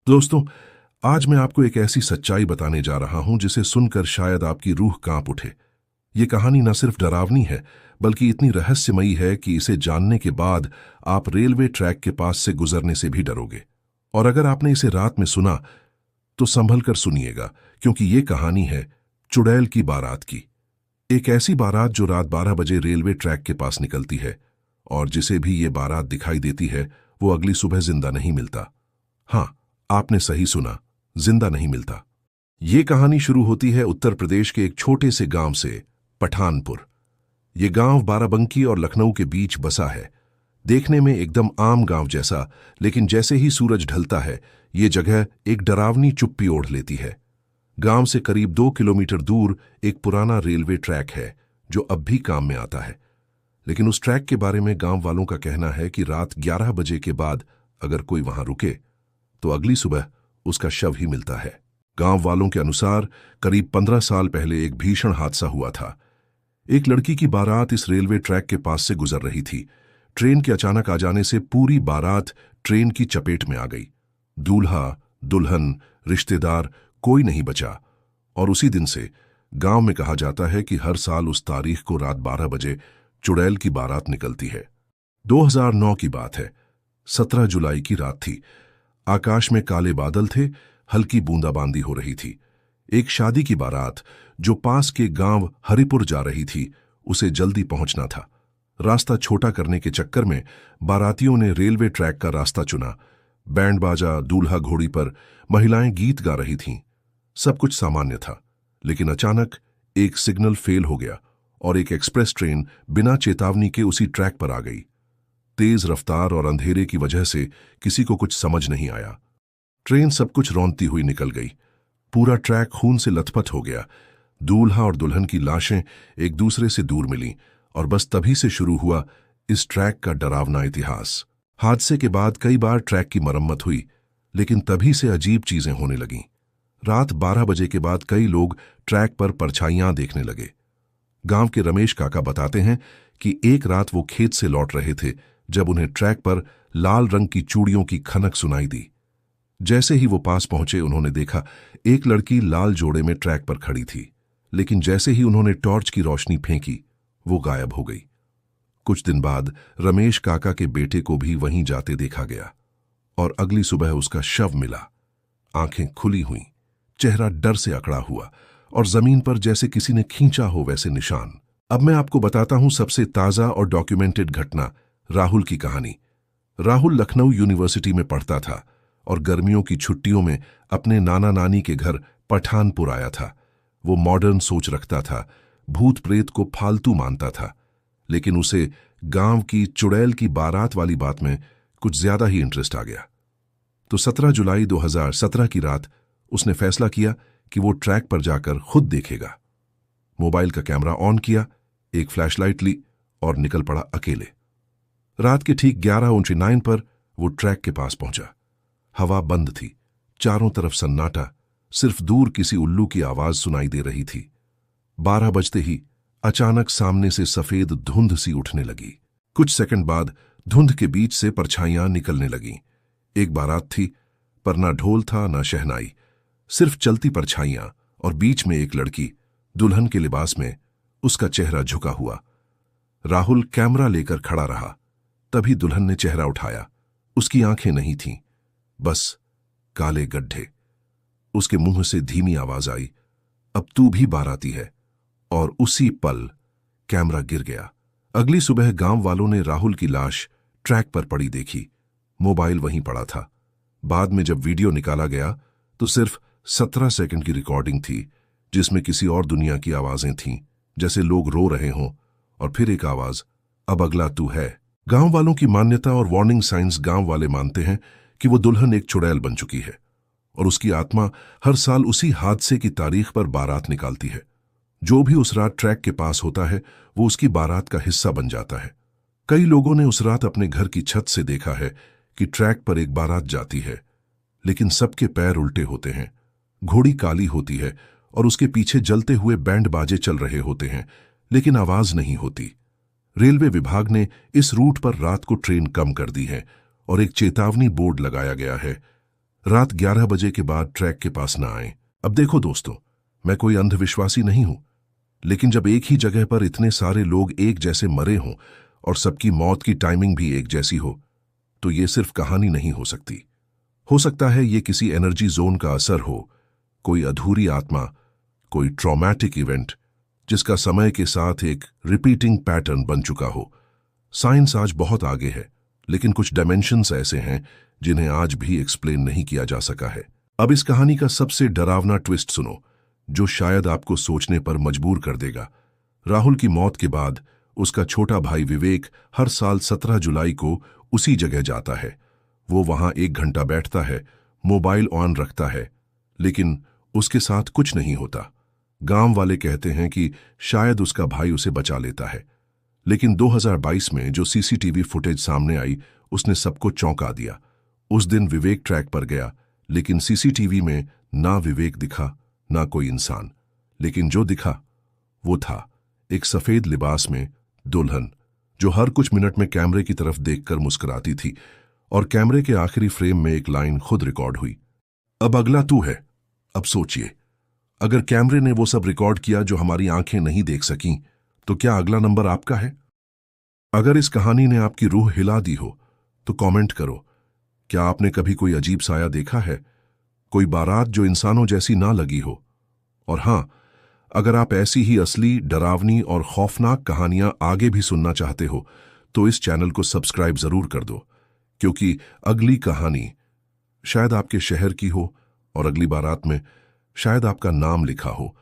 दोस्तों, आज मैं आपको एक ऐसी सच्चाई बताने जा रहा हूं जिसे सुनकर शायद आपकी रूह कांप उठे। ये कहानी न सिर्फ डरावनी है, बल्कि इतनी रहस्यमयी है कि इसे जानने के बाद आप रेलवे ट्रैक के पास से गुजरने से भी डरोगे। और अगर आपने इसे रात में सुना, तो संभल कर सुनिएगा, क्योंकि ये कहानी है चुड़ैल की बारात की। एक ऐसी बारात जो रात 12 बजे रेलवे ट्रैक के पास निकलती है, और जिसे भी ये बारात दिखाई देती है, वो अगली सुबह जिंदा नहीं मिलता। हाँ, आपने सही सुना, जिंदा नहीं मिलता। ये कहानी शुरू होती है उत्तर प्रदेश के एक छोटे से गांव से, पठानपुर। ये गांव बाराबंकी और लखनऊ के बीच बसा है। देखने में एकदम आम गांव जैसा, लेकिन जैसे ही सूरज ढलता है, ये जगह एक डरावनी चुप्पी ओढ़ लेती है। गांव से करीब 2 किलोमीटर दूर एक पुराना रेलवे ट्रैक है, जो अब भी काम में आता है। लेकिन उस ट्रैक के बारे में गांव वालों का कहना है कि रात 11 बजे के बाद अगर कोई वहां रुके, तो अगली सुबह उसका शव ही मिलता है। गांव वालों के अनुसार करीब 15 साल पहले एक भीषण हादसा हुआ था। एक लड़की की बारात इस रेलवे ट्रैक के पास से गुजर रही थी। ट्रेन के अचानक आ जाने से पूरी बारात ट्रेन की चपेट में आ गई। दूल्हा, दुल्हन, रिश्तेदार, कोई नहीं बचा। और उसी दिन से गांव में कहा जाता है कि हर साल उस तारीख को रात 12 बजे चुड़ैल की बारात निकलती है। 2009 की बात है। 17 जुलाई की रात थी। आकाश में काले बादल थे, हल्की बूंदाबांदी हो रही थी। एक शादी की बारात जो पास के गांव हरिपुर जा रही थी, उसे जल्दी पहुंचना था। रास्ता छोटा करने के चक्कर में बारातियों ने रेलवे ट्रैक का रास्ता चुना। बैंड बाजा, दूल्हा घोड़ी पर, महिलाएं गीत गा रही थीं। सब कुछ सामान्य था, लेकिन अचानक एक सिग्नल फेल हो गया और एक एक्सप्रेस ट्रेन बिना चेतावनी के उसी ट्रैक पर आ गई। तेज रफ्तार और अंधेरे की वजह से किसी को कुछ समझ नहीं आया। ट्रेन सब कुछ रौंदती हुई निकल गई। पूरा ट्रैक खून से लथपथ हो गया। दूल्हा और दुल्हन की लाशें एक दूसरे से दूर मिलीं, और बस तभी से शुरू हुआ इस ट्रैक का डरावना इतिहास। हादसे के बाद कई बार ट्रैक की मरम्मत हुई, लेकिन तभी से अजीब चीजें होने लगीं। रात 12 बजे के बाद कई लोग ट्रैक पर परछाइयां देखने लगे। गांव के रमेश काका बताते हैं कि एक रात वो खेत से लौट रहे थे, जब उन्हें ट्रैक पर लाल रंग की चूड़ियों की खनक सुनाई दी। जैसे ही वो पास पहुंचे, उन्होंने देखा एक लड़की लाल जोड़े में ट्रैक पर खड़ी थी, लेकिन जैसे ही उन्होंने टॉर्च की रोशनी फेंकी, वो गायब हो गई। कुछ दिन बाद रमेश काका के बेटे को भी वहीं जाते देखा गया, और अगली सुबह उसका शव मिला। आंखें खुली हुईं, चेहरा डर से अकड़ा हुआ, और जमीन पर जैसे किसी ने खींचा हो वैसे निशान। अब मैं आपको बताता हूं सबसे ताजा और डॉक्यूमेंटेड घटना, राहुल की कहानी। राहुल लखनऊ यूनिवर्सिटी में पढ़ता था और गर्मियों की छुट्टियों में अपने नाना नानी के घर पठानपुर आया था। वो मॉडर्न सोच रखता था, भूत प्रेत को फालतू मानता था, लेकिन उसे गांव की चुड़ैल की बारात वाली बात में कुछ ज्यादा ही इंटरेस्ट आ गया। तो 17 जुलाई 2017 की रात उसने फैसला किया कि वो ट्रैक पर जाकर खुद देखेगा। मोबाइल का कैमरा ऑन किया, एक फ्लैशलाइट ली और निकल पड़ा अकेले। रात के ठीक 11:49 पर वो ट्रैक के पास पहुंचा। हवा बंद थी, चारों तरफ सन्नाटा, सिर्फ दूर किसी उल्लू की आवाज सुनाई दे रही थी। 12 बजते ही अचानक सामने से सफेद धुंध सी उठने लगी। कुछ सेकंड बाद धुंध के बीच से परछाइयां निकलने लगीं। एक बारात थी, पर ना ढोल था ना शहनाई, सिर्फ चलती परछाइयां, और बीच में एक लड़की दुल्हन के लिबास में, उसका चेहरा झुका हुआ। राहुल कैमरा लेकर खड़ा रहा। तभी दुल्हन ने चेहरा उठाया। उसकी आंखें नहीं थीं, बस काले गड्ढे। उसके मुंह से धीमी आवाज आई, अब तू भी बाराती है। और उसी पल कैमरा गिर गया। अगली सुबह गांव वालों ने राहुल की लाश ट्रैक पर पड़ी देखी। मोबाइल वहीं पड़ा था। बाद में जब वीडियो निकाला गया, तो सिर्फ 17 सेकंड की रिकॉर्डिंग थी, जिसमें किसी और दुनिया की आवाजें थीं, जैसे लोग रो रहे हों, और फिर एक आवाज, अब अगला तू है। गांव वालों की मान्यता और वार्निंग साइंस, गांव वाले मानते हैं कि वो दुल्हन एक चुड़ैल बन चुकी है, और उसकी आत्मा हर साल उसी हादसे की तारीख पर बारात निकालती है। जो भी उस रात ट्रैक के पास होता है, वो उसकी बारात का हिस्सा बन जाता है। कई लोगों ने उस रात अपने घर की छत से देखा है कि ट्रैक पर एक बारात जाती है, लेकिन सबके पैर उल्टे होते हैं। घोड़ी काली होती है और उसके पीछे जलते हुए बैंड बाजे चल रहे होते हैं, लेकिन आवाज नहीं होती। रेलवे विभाग ने इस रूट पर रात को ट्रेन कम कर दी है और एक चेतावनी बोर्ड लगाया गया है। रात 11 बजे के बाद ट्रैक के पास ना आए। अब देखो दोस्तों, मैं कोई अंधविश्वासी नहीं हूं, लेकिन जब एक ही जगह पर इतने सारे लोग एक जैसे मरे हों और सबकी मौत की टाइमिंग भी एक जैसी हो, तो ये सिर्फ कहानी नहीं हो सकती। हो सकता है ये किसी एनर्जी जोन का असर हो, कोई अधूरी आत्मा, कोई ट्रॉमेटिक इवेंट जिसका समय के साथ एक रिपीटिंग पैटर्न बन चुका हो। साइंस आज बहुत आगे है, लेकिन कुछ डायमेंशंस ऐसे हैं जिन्हें आज भी एक्सप्लेन नहीं किया जा सका है। अब इस कहानी का सबसे डरावना ट्विस्ट सुनो, जो शायद आपको सोचने पर मजबूर कर देगा। राहुल की मौत के बाद उसका छोटा भाई विवेक हर साल 17 जुलाई को उसी जगह जाता है। वो वहां 1 घंटा बैठता है, मोबाइल ऑन रखता है, लेकिन उसके साथ कुछ नहीं होता। गांव वाले कहते हैं कि शायद उसका भाई उसे बचा लेता है, लेकिन 2022 में जो सीसीटीवी फुटेज सामने आई उसने सबको चौंका दिया। उस दिन विवेक ट्रैक पर गया, लेकिन सीसीटीवी में ना विवेक दिखा ना कोई इंसान। लेकिन जो दिखा वो था एक सफेद लिबास में दुल्हन, जो हर कुछ मिनट में कैमरे की तरफ देखकर मुस्कुराती थी, और कैमरे के आखिरी फ्रेम में एक लाइन खुद रिकॉर्ड हुई, अब अगला तू है। अब सोचिए, अगर कैमरे ने वो सब रिकॉर्ड किया जो हमारी आंखें नहीं देख सकीं, तो क्या अगला नंबर आपका है? अगर इस कहानी ने आपकी रूह हिला दी हो तो कमेंट करो। क्या आपने कभी कोई अजीब साया देखा है, कोई बारात जो इंसानों जैसी ना लगी हो? और हां, अगर आप ऐसी ही असली, डरावनी और खौफनाक कहानियां आगे भी सुनना चाहते हो तो इस चैनल को सब्सक्राइब जरूर कर दो, क्योंकि अगली कहानी शायद आपके शहर की हो और अगली बारात में शायद आपका नाम लिखा हो।